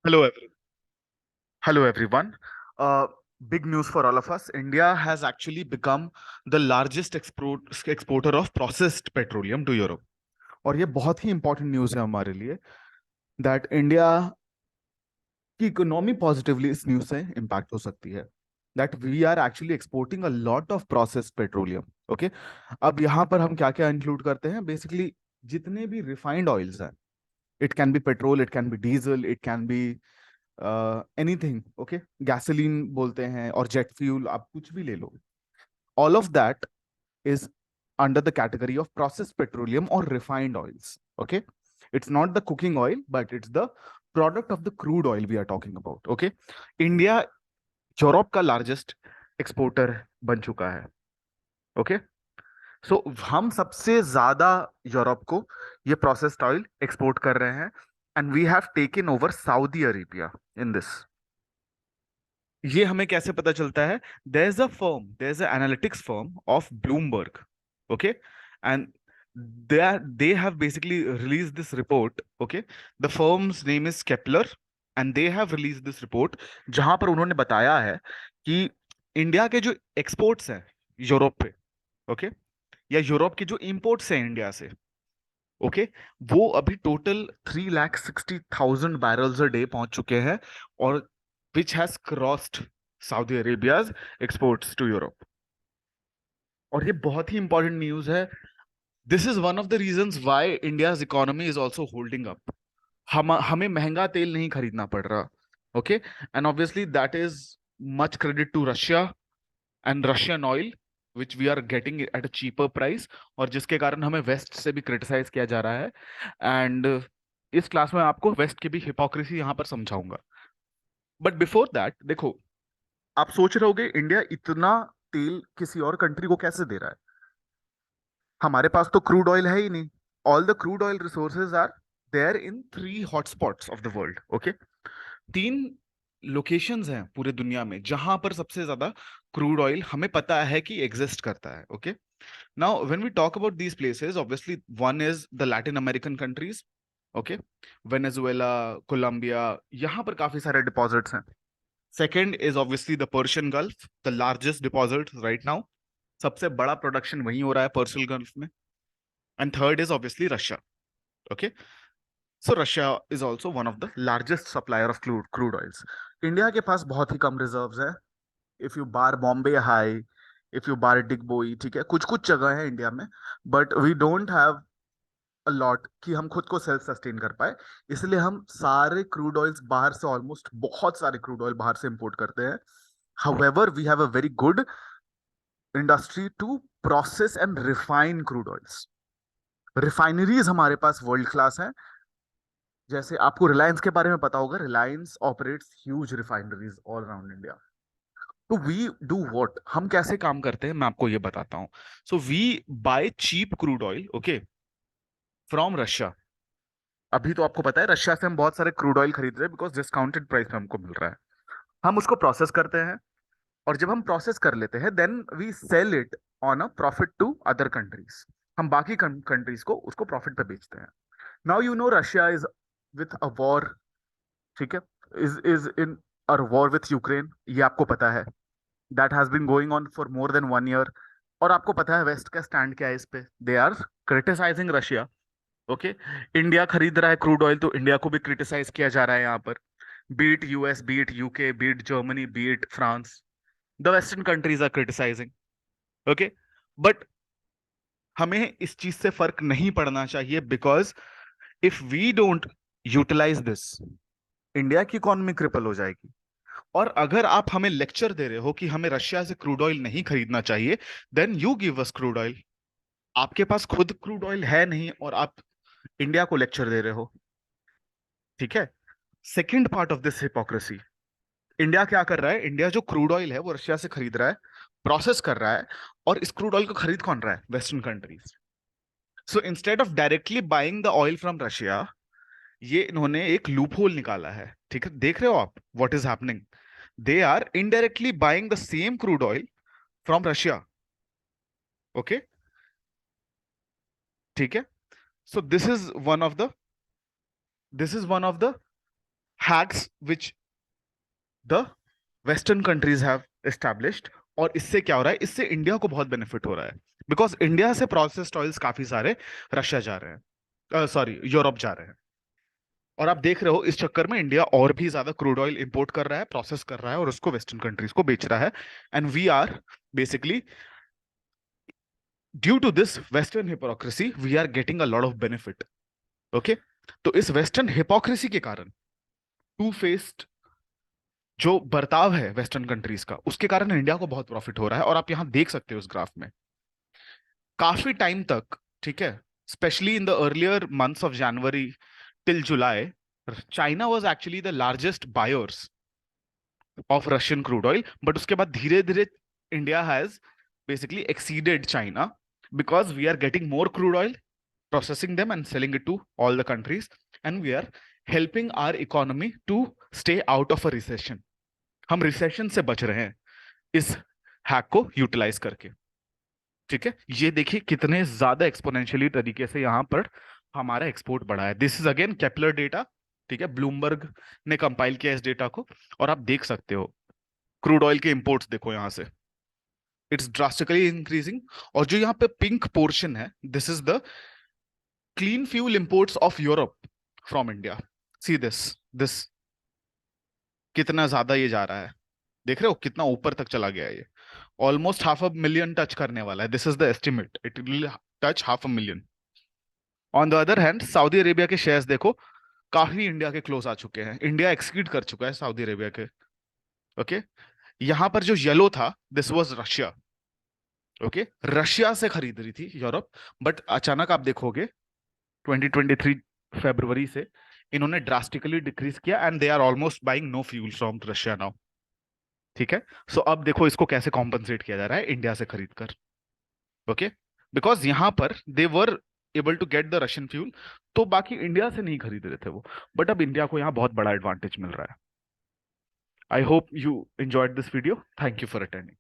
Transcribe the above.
Hello, hello everyone. Big news for all of us. India has actually become the largest exporter of processed petroleum to Europe. और ये बहुत ही important news है हमारे लिए that India की economy positively इस न्यूज़ से इम्पैक्ट हो सकती है that we are actually exporting a lot of processed petroleum. Okay, अब यहाँ पर हम क्या क्या इंक्लूड करते हैं? बेसिकली जितने भी रिफाइंड ऑयल्स हैं, it can be petrol, it can be diesel, it can be anything. Okay, gasoline बोलते हैं और जेट फ्यूल, आप कुछ भी ले लो। All of that is under the category of processed petroleum or refined oils. Okay, it's not the cooking oil, but it's the product of the crude oil we are talking about. Okay, India Europe का largest exporter बन चुका है। Okay, सो हम सबसे ज्यादा Europe को ये processed oil export कर रहे हैं and we have taken over Saudi Arabia in this. ये हमें कैसे पता चलता है? There is a analytics firm of Bloomberg. Okay, and they have basically released this report. Okay, the firm's name is Kepler and they have released this report जहां पर उन्होंने बताया है कि इंडिया के जो एक्सपोर्ट्स हैं यूरोप पे, ओके, या यूरोप के जो इंपोर्ट्स हैं इंडिया से, ओके, वो अभी टोटल 3,60,000 बैरल्स अ डे पहुंच चुके हैं और which has crossed Saudi Arabia's exports to Europe. और ये बहुत ही इंपॉर्टेंट न्यूज है। This is one of the reasons why India's economy is also holding up. हमें महंगा तेल नहीं खरीदना पड़ रहा। Okay, and obviously that is much credit to Russia and Russian oil which we are getting at a cheaper price, और जिसके कारण हमें वेस्ट से भी क्रिटिसाइज किया जा रहा है। एंड इस क्लास में आपको वेस्ट की भी हिपोक्रेसी यहाँ पर समझाऊंगा। बट बिफोर दैट देखो, आप सोच रहे होगे इंडिया इतना तेल किसी और कंट्री को कैसे दे रहा है? हमारे पास तो क्रूड ऑयल है ही नहीं। All the crude oil resources are there in 3 hotspots of the world. Okay, 3 locations हैं पूरे दुनिया में जहां पर सबसे ज्यादा क्रूड ऑयल हमें पता है कि एग्जिस्ट करता है। Okay, now when we talk about these places, obviously one is the Latin American countries. Okay, Venezuela, Colombia, यहाँ पर काफी सारे डिपॉजिट्स हैं। Second is obviously the Persian Gulf, the largest deposit right now. सबसे बड़ा production वहीं हो रहा है पर्शियन गल्फ में। And third is obviously Russia. Okay, so Russia is also one of the largest supplier of crude oils. India के पास बहुत ही कम रिजर्व्स हैं। If you bar Bombay High, if you bar Digboi, ठीक है, कुछ कुछ जगह है इंडिया में, but we don't have a lot कि हम खुद को सेल्फ सस्टेन कर पाए। इसलिए हम सारे क्रूड ऑयल्स बाहर से, ऑलमोस्ट बहुत सारे क्रूड ऑयल बाहर से इंपोर्ट करते हैं। However we have a very good industry to process and refine crude oils. Refineries हमारे पास वर्ल्ड क्लास है। जैसे आपको रिलायंस के बारे में पता होगा, Reliance operates huge refineries all around India. तो वी डू व्हाट, हम कैसे काम करते हैं मैं आपको ये बताता हूँ। So we buy cheap crude oil, okay, from Russia. अभी तो आपको पता है रशिया से हम बहुत सारे क्रूड ऑयल खरीद रहे हैं बिकॉज डिस्काउंटेड प्राइस में हमको मिल रहा है। हम उसको प्रोसेस करते हैं और जब हम प्रोसेस कर लेते हैं then we sell it on a profit to other countries. हम बाकी कंट्रीज को उसको प्रॉफिट पे बेचते हैं। Now you know Russia is with a war, ठीक है, is in a war with Ukraine, ये आपको पता है। That has been going on for more than 1 year. और आपको पता है वेस्ट का स्टैंड क्या है इस पे? They are criticising Russia. Okay, India खरीद रहा है क्रूड ऑयल तो इंडिया को भी क्रिटिसाइज किया जा रहा है यहाँ पर। Be it US, be it UK, be it Germany, be it France, the western countries are criticising. Okay, but हमें इस चीज से फर्क नहीं पड़ना चाहिए because if we don't utilise this, India की इकोनॉमी क्रिपल हो जाएगी। और अगर आप हमें लेक्चर दे रहे हो कि हमें रशिया से क्रूड ऑयल नहीं खरीदना चाहिए, then you give us crude oil. आपके पास खुद क्रूड ऑयल है नहीं और आप इंडिया को लेक्चर दे रहे हो, ठीक है। Second part of this hypocrisy, India क्या कर रहा है? इंडिया जो क्रूड ऑयल है वो रशिया से खरीद रहा है, प्रोसेस कर रहा है, और इस क्रूड ऑयल को खरीद कौन रहा है? Western countries. So instead of directly buying the oil from Russia, ये इन्होंने एक लूप होल निकाला है। ठीक है, देख रहे हो आप what is happening? They are indirectly buying the same crude oil from Russia. Okay, ठीक है। So this is one of the hacks which the western countries have established. और इससे क्या हो रहा है, इससे इंडिया को बहुत बेनिफिट हो रहा है, बिकॉज इंडिया से प्रोसेस्ड ऑयल्स काफी सारे रशिया जा रहे हैं, सॉरी यूरोप जा रहे हैं। और आप देख रहे हो इस चक्कर में इंडिया और भी ज्यादा क्रूड ऑयल इंपोर्ट कर रहा है, प्रोसेस कर रहा है और उसको वेस्टर्न कंट्रीज को बेच रहा है। And we are basically, due to this western hypocrisy, we are getting a lot of benefit. Okay, तो इस वेस्टर्न हिपोक्रेसी के कारण, टू फेस्ड जो बर्ताव है वेस्टर्न कंट्रीज का, उसके कारण इंडिया को बहुत प्रॉफिट हो रहा है। और आप यहां देख सकते हो उस ग्राफ में काफी टाइम तक, ठीक है, specially in the earlier months of January till July, China was actually the largest buyers of Russian crude oil. But उसके बाद धीरे धीरे India has basically exceeded China, because we are getting more crude oil, processing them and selling it to all the countries, and we are helping our economy to stay out of a recession. हम recession से बच रहे हैं इस hack को utilise करके। ठीक है, ये देखिए कितने ज्यादा एक्सपोनेंशियली तरीके से यहां पर हमारा एक्सपोर्ट बढ़ा है। This is again Kepler data, ठीक है, ब्लूमबर्ग ने कंपाइल किया इस डेटा को। और आप देख सकते हो क्रूड ऑयल के इंपोर्ट्स देखो यहां से, इट्स ड्रास्टिकली इंक्रीजिंग। और जो यहाँ पे पिंक पोर्शन है, this is the clean fuel imports of Europe from India. See this कितना ज्यादा ये जा रहा है, देख रहे हो कितना ऊपर तक चला गया है ये, ऑलमोस्ट 500,000 टच करने वाला है। This is the estimate, it will touch 500,000। On the other hand Saudi Arabia के शेयर्स देखो काफी इंडिया के क्लोज आ चुके हैं, इंडिया एक्सीड कर चुका है सऊदी अरेबिया के। ओके, यहां पर जो येलो था this was Russia. Okay, Russia से खरीद रही थी यूरोप, बट अचानक आप देखोगे 2023 फरवरी से इन्होंने ड्रास्टिकली डिक्रीज किया and they are almost buying no fuel from Russia now. ठीक है, सो अब देखो इसको कैसे कॉम्पनसेट किया जा रहा है इंडिया से खरीद कर। ओके, बिकॉज यहां पर they were able to get the Russian fuel, तो बाकी इंडिया से नहीं खरीद रहे थे वो, बट अब इंडिया को यहां बहुत बड़ा एडवांटेज मिल रहा है। I hope you enjoyed this video, thank you for attending.